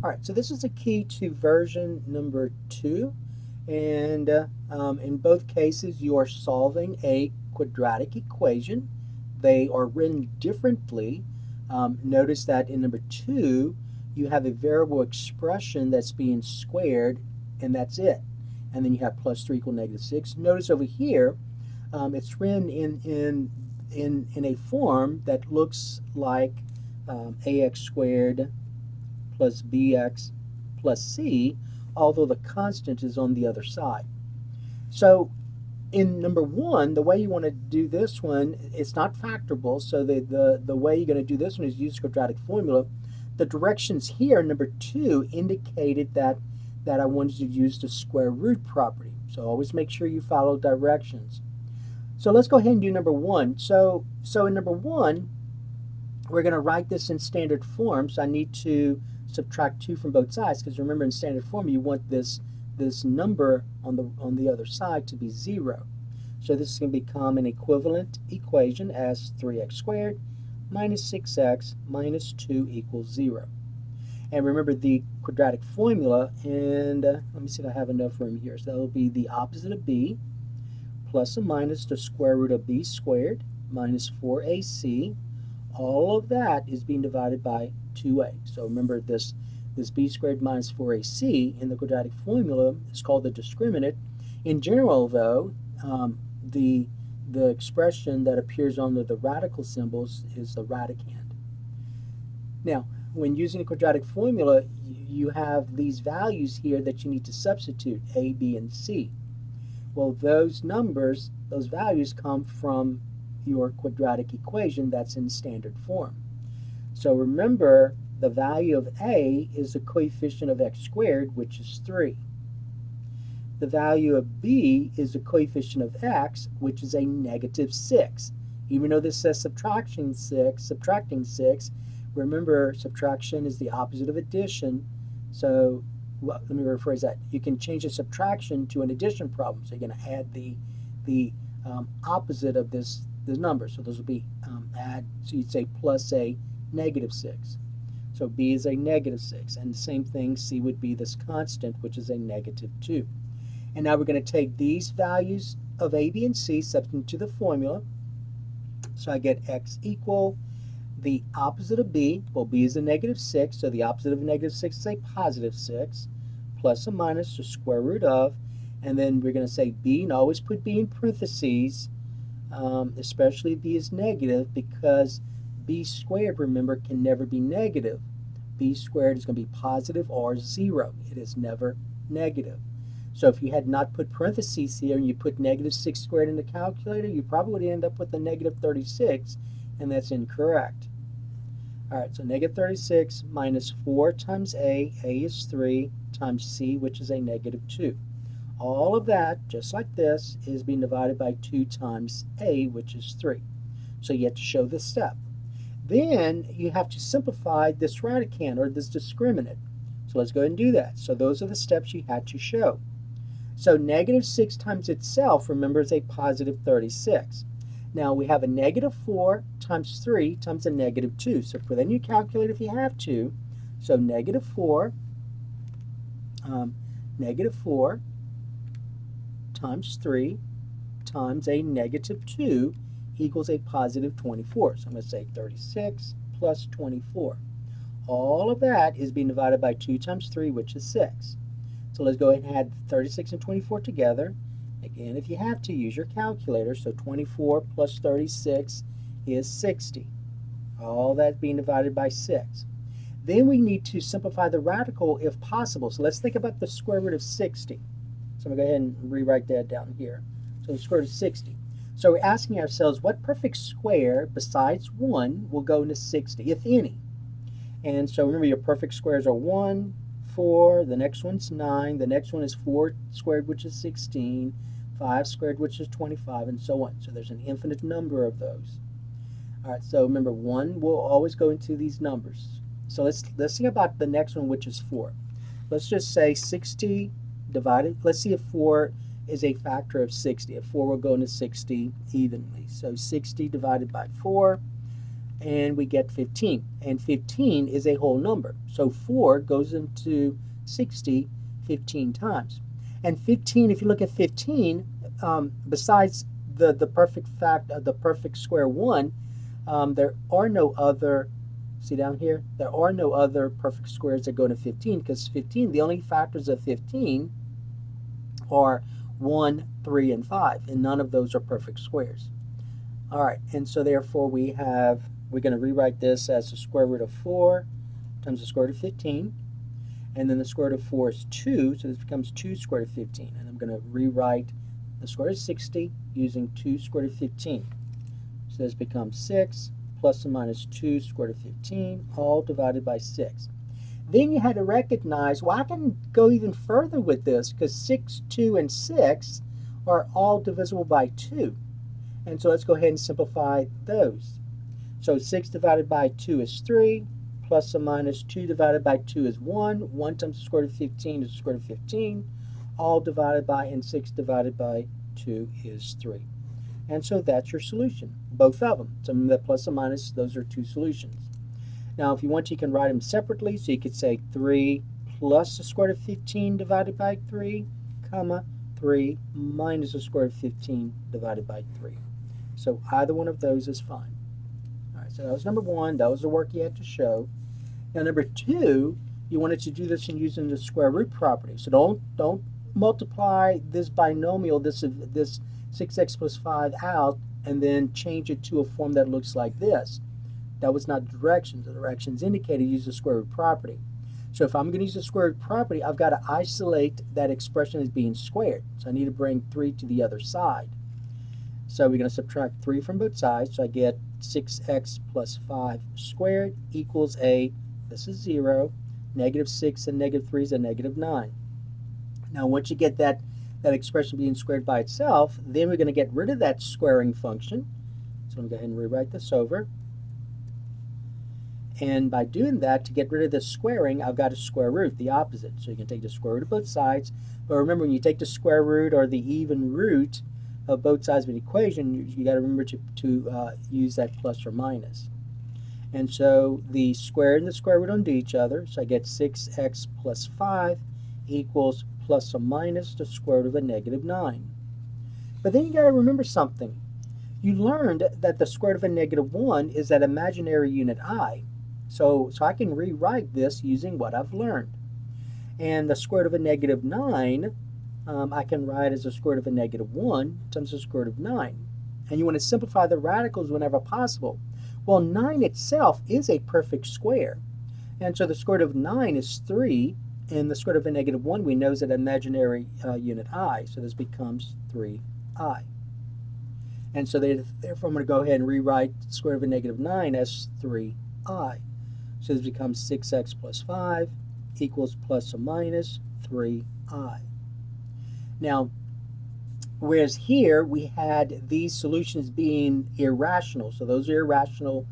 All right, so this is a key to version number 2, and in both cases you are solving a quadratic equation. They are written differently. Notice that in number 2 you have a variable expression that's being squared, and that's it. And then you have plus 3 equal negative 6. Notice over here it's written in a form that looks like ax squared plus bx plus c, although the constant is on the other side. So in number 1, the way you want to do this one, it's not factorable, so the way you're going to do this one is use the quadratic formula. The directions here, number 2, indicated that I wanted to use the square root property. So always make sure you follow directions. So let's go ahead and do number 1. So in number 1, we're going to write this in standard form, so I need to subtract 2 from both sides, because remember in standard form you want this number on the other side to be 0. So this is going to become an equivalent equation as 3x squared minus 6x minus 2 equals 0. And remember the quadratic formula, and let me see if I have enough room here. So that will be the opposite of b plus or minus the square root of b squared minus 4ac. All of that is being divided by 2a. So remember this b squared minus 4ac in the quadratic formula is called the discriminant. In general, though, the expression that appears under the radical symbols is the radicand. Now, when using the quadratic formula, you have these values here that you need to substitute, a, b, and c. Well, those numbers, those values come from your quadratic equation that's in standard form. So remember, the value of a is the coefficient of x squared, which is 3. The value of b is the coefficient of x, which is a negative 6. Even though this says subtracting 6, remember subtraction is the opposite of addition. So well, let me rephrase that. You can change a subtraction to an addition problem. So you're going to add the opposite of this number. So those will be add, so you'd say plus a negative 6. So b is a negative 6. And the same thing, c would be this constant, which is a negative 2. And now we're going to take these values of a, b, and c, substitute to the formula. So I get x equal the opposite of b. Well, b is a negative 6, so the opposite of negative 6 is a positive 6, plus or minus the square root of, and then we're going to say b, and always put b in parentheses, especially if b is negative, because b squared, remember, can never be negative. B squared is going to be positive or 0. It is never negative. So if you had not put parentheses here and you put negative 6 squared in the calculator, you probably would end up with a negative 36, and that's incorrect. All right, so negative 36 minus 4 times a is 3, times c, which is a negative 2. All of that, just like this, is being divided by 2 times a, which is 3. So you have to show this step. Then you have to simplify this radicand, or this discriminant. So let's go ahead and do that. So those are the steps you had to show. So negative 6 times itself, remember, is a positive 36. Now we have a negative 4 times 3 times a negative 2. So put that in your calculator if you have to. So negative 4 times 3 times a negative 2 equals a positive 24. So I'm going to say 36 plus 24. All of that is being divided by 2 times 3, which is 6. So let's go ahead and add 36 and 24 together. Again, if you have to, use your calculator. So 24 plus 36 is 60. All that being divided by 6. Then we need to simplify the radical if possible. So let's think about the square root of 60. So I'm going to go ahead and rewrite that down here. So the square root of 60. So we're asking ourselves, what perfect square besides 1 will go into 60, if any? And so remember, your perfect squares are 1, 4, the next one's 9, the next one is 4 squared, which is 16, 5 squared, which is 25, and so on. So there's an infinite number of those. All right, so remember, 1 will always go into these numbers. So let's think about the next one, which is 4. Let's just say 60 divided, let's see if 4 is a factor of 60. If 4 will go into 60 evenly. So 60 divided by 4, and we get 15. And 15 is a whole number. So 4 goes into 60 15 times. And 15, if you look at 15, besides the perfect square 1, there are no other, see down here, there are no other perfect squares that go into 15, because 15, the only factors of 15 are 1, 3, and 5, and none of those are perfect squares. All right, and so therefore we're going to rewrite this as the square root of 4 times the square root of 15, and then the square root of 4 is 2, so this becomes 2 square root of 15, and I'm going to rewrite the square root of 60 using 2 square root of 15. So this becomes 6 plus or minus 2 square root of 15, all divided by 6. Then you had to recognize, well, I can go even further with this, because 6, 2, and 6 are all divisible by 2. And so let's go ahead and simplify those. So 6 divided by 2 is 3, plus or minus 2 divided by 2 is 1. 1 times the square root of 15 is the square root of 15. All divided by, and 6 divided by 2 is 3. And so that's your solution, both of them. So the plus or minus, those are two solutions. Now, if you want, you can write them separately. So you could say 3 plus the square root of 15 divided by 3, comma, 3 minus the square root of 15 divided by 3. So either one of those is fine. All right, so that was number 1. That was the work you had to show. Now, number 2, you wanted to do this using the square root property. So don't multiply this binomial, this 6x plus 5 out, and then change it to a form that looks like this. That was not the directions. The directions indicated use the square root property. So if I'm going to use the square root property, I've got to isolate that expression as being squared. So I need to bring 3 to the other side. So we're going to subtract 3 from both sides. So I get 6x plus 5 squared equals this is 0, negative 6 and negative 3 is a negative 9. Now once you get that expression being squared by itself, then we're going to get rid of that squaring function. So I'm going to go ahead and rewrite this over. And by doing that, to get rid of the squaring, I've got a square root, the opposite. So you can take the square root of both sides. But remember, when you take the square root or the even root of both sides of an equation, you got to remember to use that plus or minus. And so the square and the square root undo each other. So I get 6x plus 5 equals plus or minus the square root of a negative 9. But then you got to remember something. You learned that the square root of a negative 1 is that imaginary unit I. So I can rewrite this using what I've learned. And the square root of a negative 9, I can write as the square root of a negative 1 times the square root of 9. And you want to simplify the radicals whenever possible. Well, 9 itself is a perfect square. And so the square root of 9 is 3, and the square root of a negative 1 we know is an imaginary unit I. So this becomes 3I. And so therefore I'm going to go ahead and rewrite the square root of a negative 9 as 3I. So this becomes 6x plus 5 equals plus or minus 3I. Now, whereas here we had these solutions being irrational. So those are irrational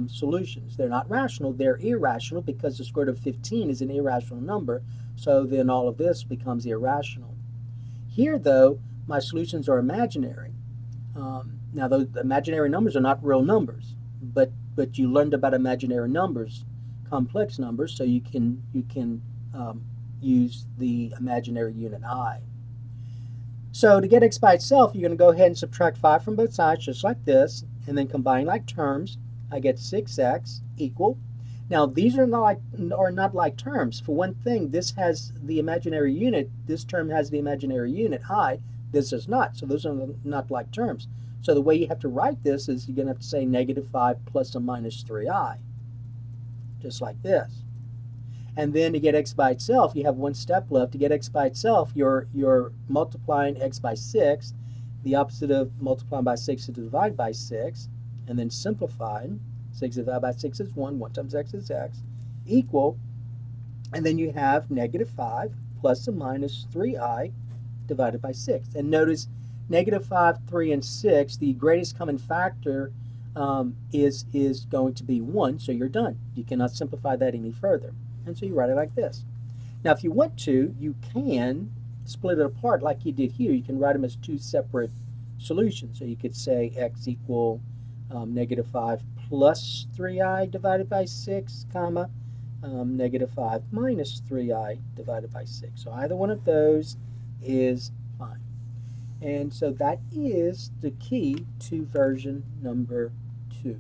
solutions. They're not rational, they're irrational because the square root of 15 is an irrational number. So then all of this becomes irrational. Here, though, my solutions are imaginary. Now, those imaginary numbers are not real numbers, but you learned about imaginary numbers, complex numbers, so you can use the imaginary unit I. So to get x by itself, you're going to go ahead and subtract 5 from both sides, just like this, and then combine like terms. I get 6x equal. Now, these are not like terms. For one thing, this has the imaginary unit. This term has the imaginary unit I. This does not. So those are not like terms. So the way you have to write this is you're going to have to say negative 5 plus or minus 3i, just like this. And then to get x by itself, you have one step left. To get x by itself, you're multiplying x by 6. The opposite of multiplying by 6 is to divide by 6. And then simplifying. 6 divided by 6 is 1. 1 times x is x. Equal. And then you have negative 5 plus or minus 3i divided by 6. And notice negative 5, 3, and 6, the greatest common factor is going to be 1, so you're done. You cannot simplify that any further. And so you write it like this. Now, if you want to, you can split it apart like you did here. You can write them as two separate solutions. So you could say x equal negative 5 plus 3i divided by 6, comma, negative 5 minus 3i divided by 6. So either one of those is fine. And so that is the key to version number 2.